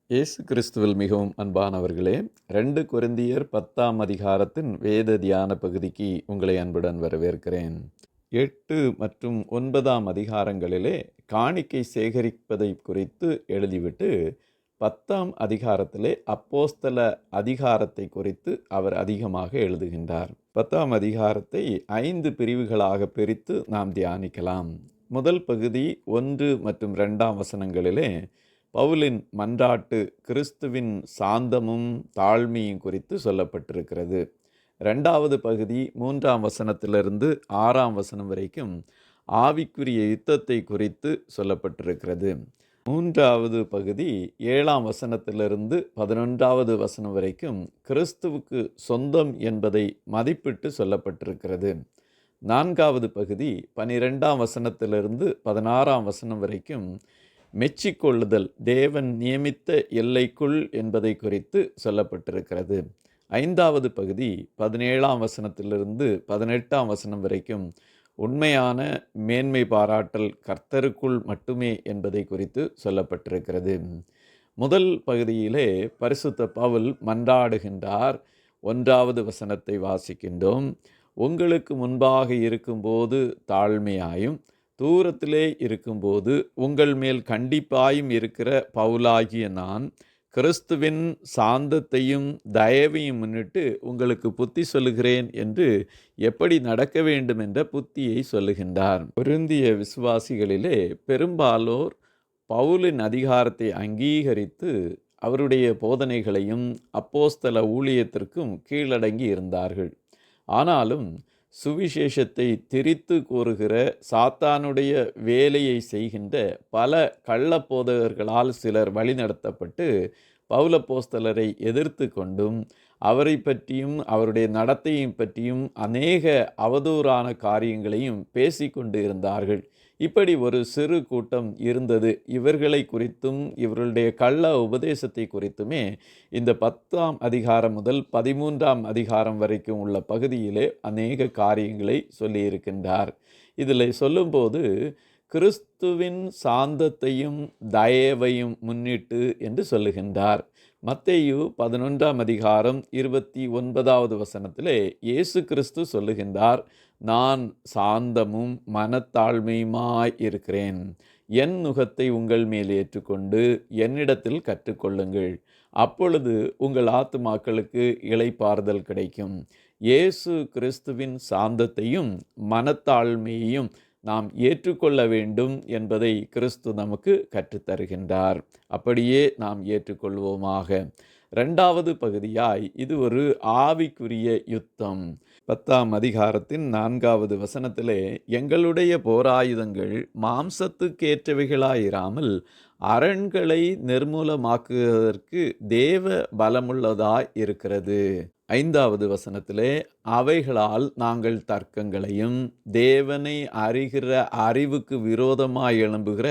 இயேசு கிறிஸ்துவில் மிகவும் அன்பானவர்களே, 2 கொரிந்தியர் 10ஆம் அதிகாரத்தின் வேத தியான பகுதிக்கு உங்களை அன்புடன் வரவேற்கிறேன். 8 மற்றும் 9ஆம் அதிகாரங்களிலே காணிக்கை சேகரிப்பதை குறித்து எழுதிவிட்டு 10ஆம் அதிகாரத்திலே அப்போஸ்தல அதிகாரத்தை குறித்து அவர் அதிகமாக எழுதுகின்றார். 10ஆம் அதிகாரத்தை 5 பிரிவுகளாக பிரித்து நாம் தியானிக்கலாம். முதல் பகுதி 1 மற்றும் 2ஆம் வசனங்களிலே பவுலின் மன்றாட்டு கிறிஸ்துவின் சாந்தமும் தாழ்மையும் குறித்து சொல்லப்பட்டிருக்கிறது. 2வது பகுதி 3ஆம் வசனத்திலிருந்து 6ஆம் வசனம் வரைக்கும் ஆவிக்குரிய யுத்தத்தை குறித்து சொல்லப்பட்டிருக்கிறது. 3வது பகுதி 7ஆம் வசனத்திலிருந்து 11வது வசனம் வரைக்கும் கிறிஸ்துவுக்கு சொந்தம் என்பதை மதிப்பிட்டு சொல்லப்பட்டிருக்கிறது. 4வது பகுதி 12ஆம் வசனத்திலிருந்து 16ஆம் வசனம் வரைக்கும் மெச்சிக்கொள்ளுதல், தேவன் நியமித்த எல்லைக்குள் என்பதை குறித்து சொல்லப்பட்டிருக்கிறது. 5வது பகுதி 17ஆம் வசனத்திலிருந்து 18ஆம் வசனம் வரைக்கும் உண்மையான மேன்மை பாராட்டல் கர்த்தருக்குள் மட்டுமே என்பதை குறித்து சொல்லப்பட்டிருக்கிறது. முதல் பகுதியிலே பரிசுத்த பவுல் மன்றாடுகின்றார். 1வது வசனத்தை வாசிக்கின்றோம். உங்களுக்கு முன்பாக இருக்கும்போது தாழ்மையாயும் தூரத்திலே இருக்கும்போது உங்கள் மேல் கண்டிப்பாயும் இருக்கிற பவுலாகிய நான் கிறிஸ்துவின் சாந்தத்தையும் தயவையும் முன்னிட்டு உங்களுக்கு புத்தி சொல்லுகிறேன் என்று எப்படி நடக்க வேண்டும் என்ற புத்தியை சொல்லுகின்றார். பொருந்திய விசுவாசிகளிலே பெரும்பாலோர் பவுலின் அதிகாரத்தை அங்கீகரித்து அவருடைய போதனைகளையும் அப்போஸ்தல ஊழியத்திற்கும் கீழடங்கி இருந்தார்கள். ஆனாலும் சுவிசேஷத்தை திரித்து கூறுகிற சாத்தானுடைய வேலையை செய்கின்ற பல கள்ளப்போதகர்களால் சிலர் வழிநடத்தப்பட்டு பவுலப்போஸ்தலரை எதிர்த்து கொண்டும் அவரை பற்றியும் அவருடைய நடத்தையை பற்றியும் அநேக அவதூறான காரியங்களையும் பேசிக்கொண்டு இருந்தார்கள். இப்படி ஒரு சிறு கூட்டம் இருந்தது. இவர்களை குறித்தும் இவர்களுடைய கள்ள உபதேசத்தை குறித்துமே இந்த 10ஆம் அதிகாரம் முதல் 13ஆம் அதிகாரம் வரைக்கும் உள்ள பகுதியிலே அநேக காரியங்களை சொல்லியிருக்கின்றார். இதில் சொல்லும்போது கிறிஸ்துவின் சாந்தத்தையும் தயவையும் முன்னிட்டு என்று சொல்லுகின்றார். மத்தேயு 11ஆம் அதிகாரம் 29வது வசனத்திலே இயேசு கிறிஸ்து சொல்லுகின்றார், நான் சாந்தமும் மனத்தாழ்மையுமாய் இருக்கிறேன். என் நுகத்தை உங்கள் மேல் ஏற்றுக்கொண்டு என்னிடத்தில் கற்றுக்கொள்ளுங்கள். அப்பொழுது உங்கள் ஆத்துமாக்களுக்கு இளைப்பாறுதல் கிடைக்கும். இயேசு கிறிஸ்துவின் சாந்தத்தையும் மனத்தாழ்மையையும் நாம் ஏற்றுக்கொள்ள வேண்டும் என்பதை கிறிஸ்து நமக்கு கற்றுத்தருகின்றார். அப்படியே நாம் ஏற்றுக்கொள்வோமாக. 2வது பகுதியாய் இது ஒரு ஆவிக்குரிய யுத்தம். 10ஆம் அதிகாரத்தின் 4வது வசனத்திலே எங்களுடைய போராயுதங்கள் மாம்சத்துக்கேற்றவைகளாயிராமல் அரண்களை நிர்மூலமாக்குவதற்கு தேவ பலமுள்ளதாய் இருக்கிறது. 5வது வசனத்திலே அவைகளால் நாங்கள் தர்க்கங்களையும் தேவனை அறிகிற அறிவுக்கு விரோதமாய் எழும்புகிற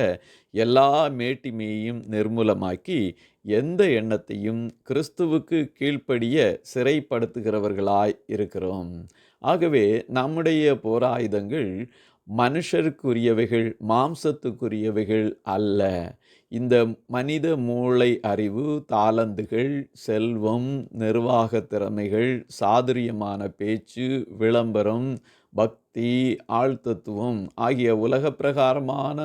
எல்லா மேட்டிமையையும் நிர்மூலமாக்கி எந்த எண்ணத்தையும் கிறிஸ்துவுக்கு கீழ்ப்படிய சிறைப்படுத்துகிறவர்களாய் இருக்கிறோம். ஆகவே நம்முடைய போராயுதங்கள் மனுஷருக்குரியவைகள், மாம்சத்துக்குரியவைகள் அல்ல. இந்த மனித மூளை அறிவு, தாளந்துகள், செல்வம், நிர்வாக திறமைகள், சாதுரியமான பேச்சு, விளம்பரம், பக்தி, ஆழ்தத்துவம் ஆகிய உலக பிரகாரமான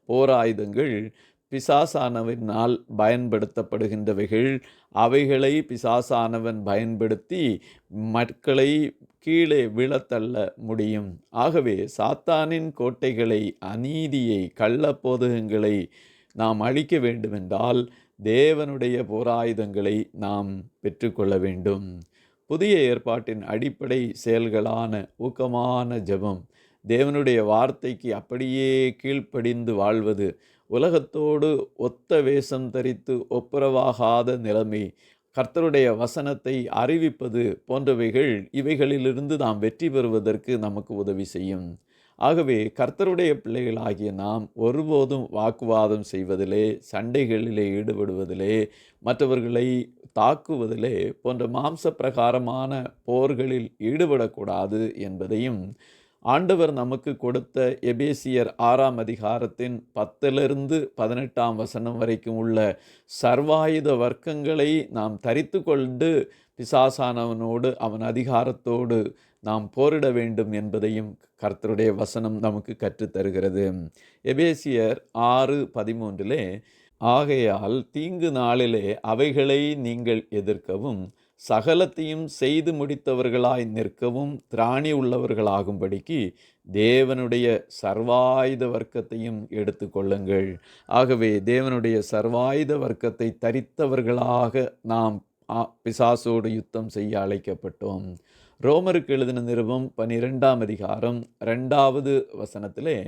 போராயுதங்கள் பிசாசானவனால் பயன்படுத்தப்படுகின்றவைகள். அவைகளை பிசாசானவன் பயன்படுத்தி மக்களை கீழே விழத்தள்ள முடியும். ஆகவே சாத்தானின் கோட்டைகளை, அநீதியை, கள்ளப்போதகங்களை நாம் அழிக்க வேண்டுமென்றால் தேவனுடைய போராயுதங்களை நாம் பெற்றுக்கொள்ள வேண்டும். புதிய ஏற்பாட்டின் அடிப்படை செயல்களான ஊக்கமான ஜெபம், தேவனுடைய வார்த்தைக்கு அப்படியே கீழ்ப்படிந்து வாழ்வது, உலகத்தோடு ஒத்த வேஷம் தரித்து ஒப்புரவாகாத நிலைமை, கர்த்தருடைய வசனத்தை அறிவிப்பது போன்றவைகள் இவைகளிலிருந்து நாம் வெற்றி பெறுவதற்கு நமக்கு உதவி செய்யும். ஆகவே கர்த்தருடைய பிள்ளைகளாகிய நாம் ஒருபோதும் வாக்குவாதம் செய்வதிலே, சண்டைகளிலே ஈடுபடுவதிலே, மற்றவர்களை தாக்குவதிலே போன்ற மாம்ச பிரகாரமான போர்களில் ஈடுபடக்கூடாது என்பதையும் ஆண்டவர் நமக்கு கொடுத்த எபேசியர் 6ஆம் அதிகாரத்தின் 10லிருந்து 18ஆம் வசனம் வரைக்கும் உள்ள சர்வாயுத வர்க்கங்களை நாம் தரித்து கொண்டு பிசாசானவனோடு அவன் அதிகாரத்தோடு நாம் போரிட வேண்டும் என்பதையும் கர்த்தருடைய வசனம் நமக்கு கற்றுத்தருகிறது. எபேசியர் 6:13 ஆகையால் தீங்கு நாளிலே அவைகளை நீங்கள் எதிர்க்கவும் சகலத்தையும் செய்து முடித்தவர்களாய் நிற்கவும் திராணி உள்ளவர்களாகும்படிக்கு தேவனுடைய சர்வாயுத வர்க்கத்தையும் எடுத்து கொள்ளுங்கள். ஆகவே தேவனுடைய சர்வாயுத வர்க்கத்தை தரித்தவர்களாக நாம் பிசாசோடு யுத்தம் செய்ய அழைக்கப்பட்டோம். ரோமருக்கு எழுதின நிருபம் 12ஆம் அதிகாரம் 2வது வசனத்திலே,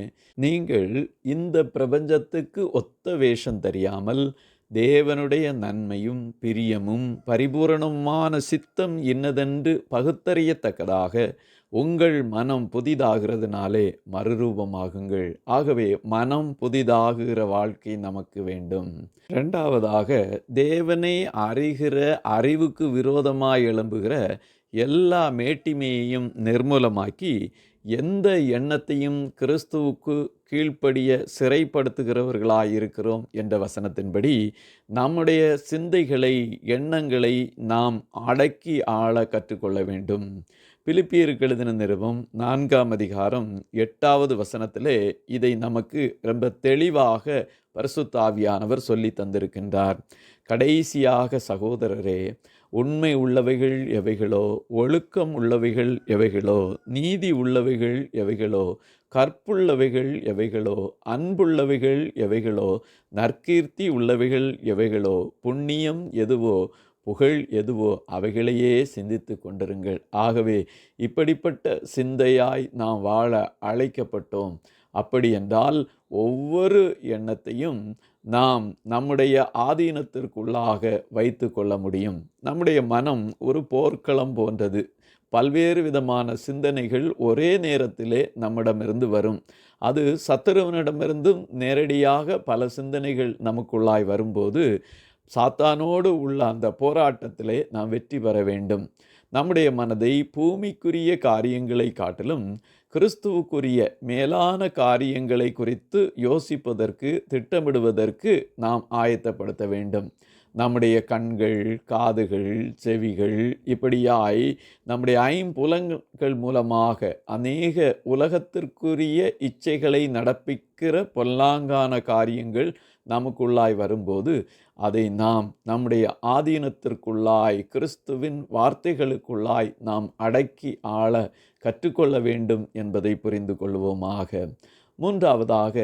நீங்கள் இந்த பிரபஞ்சத்துக்கு ஒத்த வேஷம் தெரியாமல் தேவனுடைய நன்மையும் பிரியமும் பரிபூரணமான சித்தம் இன்னதென்று பகுத்தறியத்தக்கதாக உங்கள் மனம் புதிதாகிறதுனாலே மறுரூபமாகுங்கள். ஆகவே மனம் புதிதாகுகிற வாழ்க்கை நமக்கு வேண்டும். இரண்டாவதாக, தேவனை அறிகிற அறிவுக்கு விரோதமாய் எழும்புகிற எல்லா மேட்டிமையையும் நிர்மூலமாக்கி எந்த எண்ணத்தையும் கிறிஸ்துவுக்கு கீழ்ப்படிய சிறைப்படுத்துகிறவர்களாயிருக்கிறோம் என்ற வசனத்தின்படி நம்முடைய சிந்தைகளை எண்ணங்களை நாம் அடக்கி ஆள கற்றுக்கொள்ள வேண்டும். பிலிப்பியருக்கு எழுதின நிருபம் 4ஆம் அதிகாரம் 8வது வசனத்திலே இதை நமக்கு ரொம்ப தெளிவாக பரிசுத்த ஆவியானவர் சொல்லி தந்திருக்கின்றார். கடைசியாக சகோதரரே, உண்மை உள்ளவைகள் எவைகளோ, ஒழுக்கம் உள்ளவைகள் எவைகளோ, நீதி உள்ளவைகள் எவைகளோ, கற்புள்ளவைகள் எவைகளோ, அன்புள்ளவைகள் எவைகளோ, நற்கீர்த்தி உள்ளவைகள் எவைகளோ, புண்ணியம் எதுவோ, புகழ் எதுவோ அவைகளையே சிந்தித்து கொண்டிருங்கள். ஆகவே இப்படிப்பட்ட சிந்தையாய் நாம் வாழ அழைக்கப்பட்டோம். அப்படி என்றால் ஒவ்வொரு எண்ணத்தையும் நாம் நம்முடைய ஆதீனத்திற்குள்ளாக வைத்து கொள்ள முடியும். நம்முடைய மனம் ஒரு போர்க்களம் போன்றது. பல்வேறு விதமான சிந்தனைகள் ஒரே நேரத்திலே நம்மிடமிருந்து வரும். அது சத்துருவனிடமிருந்தும் நேரடியாக பல சிந்தனைகள் நமக்குள்ளாய் வரும்போது சாத்தானோடு உள்ள அந்த போராட்டத்திலே நாம் வெற்றி பெற வேண்டும். நம்முடைய மனதை பூமிக்குரிய காரியங்களை காட்டிலும் கிறிஸ்துவுக்குரிய மேலான காரியங்களை குறித்து யோசிப்பதற்கு, திட்டமிடுவதற்கு நாம் ஆயத்தப்படுத்த வேண்டும். நம்முடைய கண்கள், காதுகள், செவிகள் இப்படியாய் நம்முடைய ஐம்புலன்கள் மூலமாக அநேக உலகத்திற்குரிய இச்சைகளை நடப்பிக்கிற பொல்லாங்கான காரியங்கள் நமக்குள்ளாய் வரும்போது அதை நாம் நம்முடைய ஆதீனத்திற்குள்ளாய் கிறிஸ்துவின் வார்த்தைகளுக்குள்ளாய் நாம் அடக்கி ஆள கற்றுக்கொள்ள வேண்டும் என்பதை புரிந்து கொள்வோமாக. மூன்றாவதாக,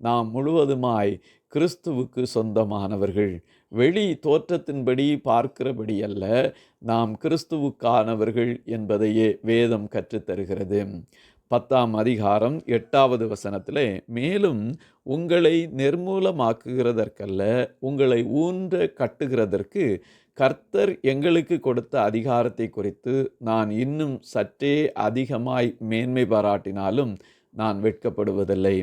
நாம் முழுவதுமாய் கிறிஸ்துவுக்கு சொந்தமானவர்கள். வெளி தோற்றத்தின்படி பார்க்கிறபடி அல்ல, நாம் கிறிஸ்துவுக்கானவர்கள் என்பதையே வேதம் கற்றுத்தருகிறது. 10ஆம் அதிகாரம் 8வது வசனத்திலே, மேலும் உங்களை நிர்மூலமாக்குகிறதற்கல்ல, உங்களை ஊன்ற கட்டுகிறதற்கு கர்த்தர் எங்களுக்கு கொடுத்த அதிகாரத்தை குறித்து நான் இன்னும் சற்றே அதிகமாய் மேன்மை பாராட்டினாலும் நான் வெட்கப்படுவதில்லை.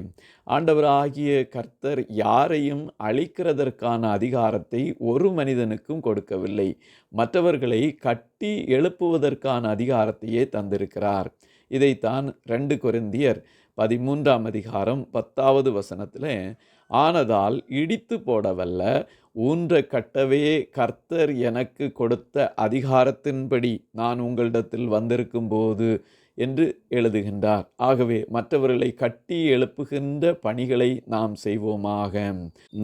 ஆண்டவராகிய கர்த்தர் யாரையும் அழிக்கிறதற்கான அதிகாரத்தை ஒரு மனிதனுக்கும் கொடுக்கவில்லை. மற்றவர்களை கட்டி எழுப்புவதற்கான அதிகாரத்தையே தந்திருக்கிறார். இதைத்தான் 2 கொரிந்தியர் 13ஆம் அதிகாரம் 10வது வசனத்திலே, ஆனதால் இடித்து போடவல்ல, ஊன்ற கட்டவே கர்த்தர் எனக்கு கொடுத்த அதிகாரத்தின்படி நான் உங்களிடத்தில் வந்திருக்கும்போது என்று எழுதுகின்றார். ஆகவே மற்றவர்களை கட்டி எழுப்புகின்ற பணிகளை நாம் செய்வோமாக.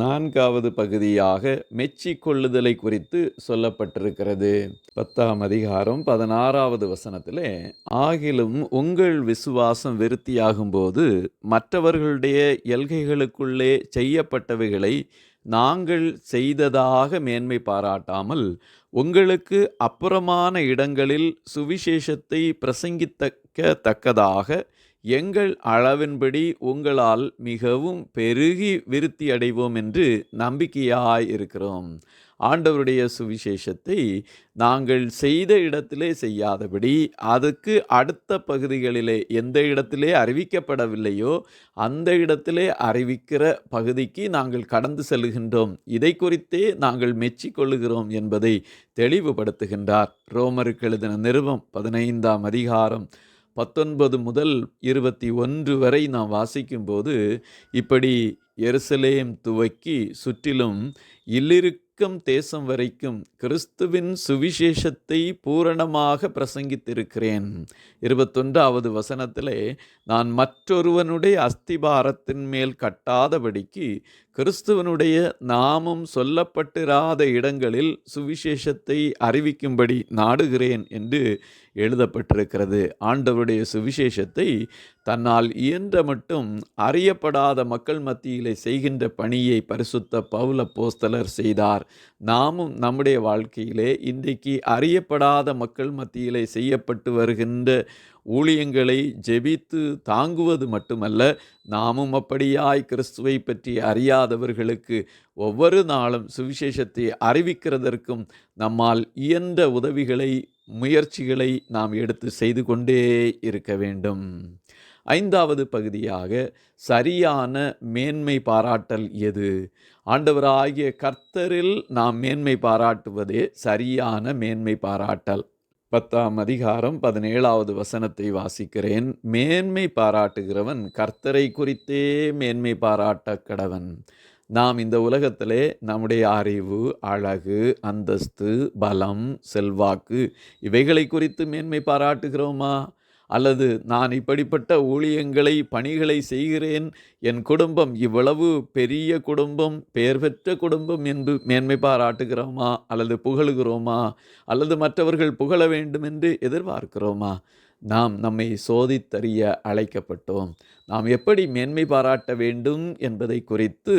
4வது பகுதியாக மெச்சிக்கொள்ளுதலை குறித்து சொல்லப்பட்டிருக்கிறது. 10ஆம் அதிகாரம் 16வது வசனத்திலே, ஆகிலும் உங்கள் விசுவாசம் விருத்தியாகும் போது மற்றவர்களுடைய எல்கைகளுக்குள்ளே செய்யப்பட்டவைகளை நாங்கள் செய்ததாக மேன்மை பாராட்டாமல் உங்களுக்கு அப்புறமான இடங்களில் சுவிசேஷத்தை பிரசங்கித்தக்கதாக எங்கள் அளவின்படி உங்களால் மிகவும் பெருகி விருத்தி அடைவோம் என்று நம்பிக்கையாயிருக்கிறோம். ஆண்டவருடைய சுவிசேஷத்தை நாங்கள் செய்த இடத்திலே செய்யாதபடி அதுக்கு அடுத்த பகுதிகளிலே எந்த இடத்திலே அறிவிக்கப்படவில்லையோ அந்த இடத்திலே அறிவிக்கிற பகுதிக்கு நாங்கள் கடந்து செல்கின்றோம். இதை குறித்தே நாங்கள் மெச்சிக்கொள்ளுகிறோம் என்பதை தெளிவுபடுத்துகின்றார். ரோமருக்கு எழுதின நிருபம் 15ஆம் அதிகாரம் 19 முதல் 21 வரை நாம் வாசிக்கும்போது இப்படி எருசலேம் துவக்கி சுற்றிலும் இல்லிருக்கம் தேசம் வரைக்கும் கிறிஸ்துவின் சுவிசேஷத்தை பூரணமாக பிரசங்கித்திருக்கிறேன். 21வது வசனத்திலே, நான் மற்றொருவனுடைய அஸ்திபாரத்தின் மேல் கட்டாதபடிக்கு கிறிஸ்துவனுடைய நாமம் சொல்லப்பட்டிராத இடங்களில் சுவிசேஷத்தை அறிவிக்கும்படி நாடுகிறேன் என்று எழுதப்பட்டிருக்கிறது. ஆண்டவருடைய சுவிசேஷத்தை தன்னால் இயன்ற மட்டும் அறியப்படாத மக்கள் மத்தியிலே செய்கின்ற பணியை பரிசுத்த பவுல் அப்போஸ்தலர் செய்தார். நாமும் நம்முடைய வாழ்க்கையிலே இன்றைக்கு அறியப்படாத மக்கள் மத்தியிலே செய்யப்பட்டு வருகின்ற ஊழியங்களை ஜெபித்து தாங்குவது மட்டுமல்ல, நாமும் அப்படியாய் கிறிஸ்துவை பற்றி அறியாதவர்களுக்கு ஒவ்வொரு நாளும் சுவிசேஷத்தை அறிவிக்கிறதற்கும் நம்மால் இயன்ற உதவிகளை, முயற்சிகளை நாம் எடுத்து செய்து கொண்டே இருக்க வேண்டும். 5வது பகுதியாக, சரியான மேன்மை பாராட்டல் எது? ஆண்டவராகிய கர்த்தரில் நாம் மேன்மை பாராட்டுவதே சரியான மேன்மை பாராட்டல். 10ஆம் அதிகாரம் 17வது வசனத்தை வாசிக்கிறேன். மேன்மை பாராட்டுகிறவன் கர்த்தரை குறித்தே மேன்மை பாராட்ட கடவன். நாம் இந்த உலகத்திலே நம்முடைய அறிவு, அழகு, அந்தஸ்து, பலம், செல்வாக்கு இவைகளை குறித்து மேன்மை பாராட்டுகிறோமா? அல்லது நான் இப்படிப்பட்ட ஊழியங்களை, பணிகளை செய்கிறேன், என் குடும்பம் இவ்வளவு பெரிய குடும்பம், பெயர் பெற்ற குடும்பம் என்று மேன்மை பாராட்டுகிறோமா? அல்லது புகழுகிறோமா? அல்லது மற்றவர்கள் புகழ வேண்டும் என்று எதிர்பார்க்கிறோமா? நாம் நம்மை சோதித்தறிய அழைக்கப்பட்டோம். நாம் எப்படி மேன்மை பாராட்ட வேண்டும் என்பதை குறித்து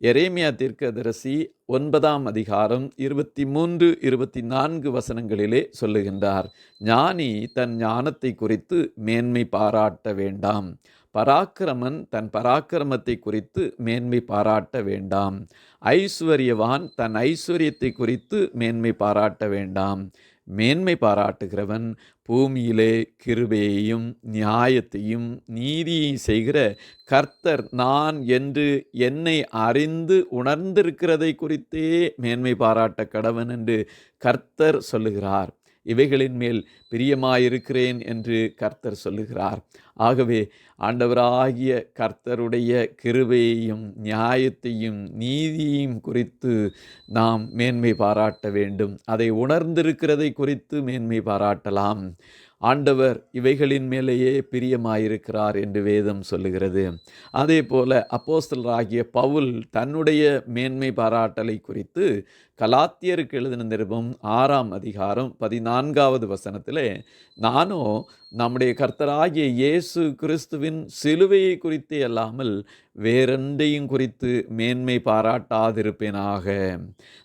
எரேமியா தீர்க்கதரிசி 9ஆம் அதிகாரம் 23, 24 வசனங்களிலே சொல்லுகின்றார். ஞானி தன் ஞானத்தை குறித்து மேன்மை பாராட்ட வேண்டாம். பராக்கிரமன் தன் பராக்கிரமத்தை குறித்து மேன்மை பாராட்ட வேண்டாம். ஐஸ்வர்யவான் தன் ஐஸ்வர்யத்தை குறித்து மேன்மை பாராட்ட வேண்டாம். மேன்மை பாராட்டுகிறவன் பூமியிலே கிருபையையும் நியாயத்தையும் நீதியையும் செய்கிற கர்த்தர் நான் என்று என்னை அறிந்து உணர்ந்திருக்கிறதை குறித்தே மேன்மை பாராட்ட கடவன் என்று கர்த்தர் சொல்லுகிறார். இவைகளின் மேல் பிரியமாயிருக்கிறேன் என்று கர்த்தர் சொல்லுகிறார். ஆகவே ஆண்டவராகிய கர்த்தருடைய கிருபையையும் நியாயத்தையும் நீதியையும் குறித்து நாம் மேன்மை பாராட்ட வேண்டும். அதை உணர்ந்திருக்கிறதை குறித்து மேன்மை பாராட்டலாம். ஆண்டவர் இவைகளின் மேலேயே பிரியமாயிருக்கிறார் என்று வேதம் சொல்லுகிறது. அதே போல அப்போஸ்தலராகிய பவுல் தன்னுடைய மேன்மை பாராட்டலை குறித்து கலாத்தியருக்கு எழுதின நிருபம் 6ஆம் அதிகாரம் 14வது வசனத்திலே, நானோ நம்முடைய கர்த்தராகிய இயேசு கிறிஸ்துவின் சிலுவையை குறித்தே அல்லாமல் வேறெந்தையும் குறித்து மேன்மை பாராட்டாதிருப்பேனாக.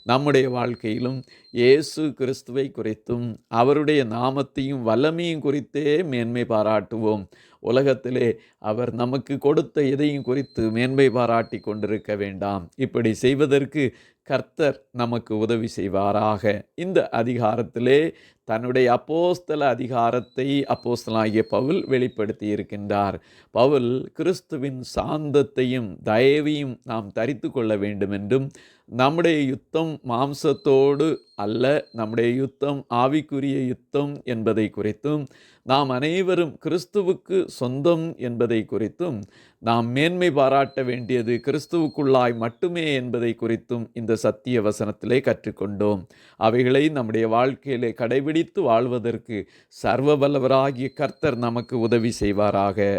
நம்முடைய வாழ்க்கையிலும் இயேசு கிறிஸ்துவை குறித்தும் அவருடைய நாமத்தையும் வல்லமையும் குறித்தே மேன்மை பாராட்டுவோம். உலகத்திலே அவர் நமக்கு கொடுத்த எதையும் குறித்து மேன்மை பாராட்டி கொண்டிருக்க வேண்டாம். இப்படி செய்வதற்கு கர்த்தர் நமக்கு உதவி செய்வாராக. இந்த அதிகாரத்திலே தன்னுடைய அப்போஸ்தல அதிகாரத்தை அப்போஸ்தலனாகிய பவுல் வெளிப்படுத்தி இருக்கின்றார். பவுல் கிறிஸ்துவின் சாந்தத்தையும் தயவையும் நாம் தரித்து கொள்ள வேண்டும் என்றும், நம்முடைய யுத்தம் மாம்சத்தோடு அல்ல, நம்முடைய யுத்தம் ஆவிக்குரிய யுத்தம் என்பதை குறித்தும், நாம் அனைவரும் கிறிஸ்துவுக்கு சொந்தம் என்பதை குறித்தும், நாம் மேன்மை பாராட்ட வேண்டியது கிறிஸ்துவுக்குள்ளாய் மட்டுமே என்பதை குறித்தும் இந்த சத்திய வசனத்திலே கற்றுக்கொண்டோம். அவைகளை நம்முடைய வாழ்க்கையிலே கடைபிடித்து வாழ்வதற்கு சர்வ வல்லவராகிய கர்த்தர் நமக்கு உதவி செய்வாராக.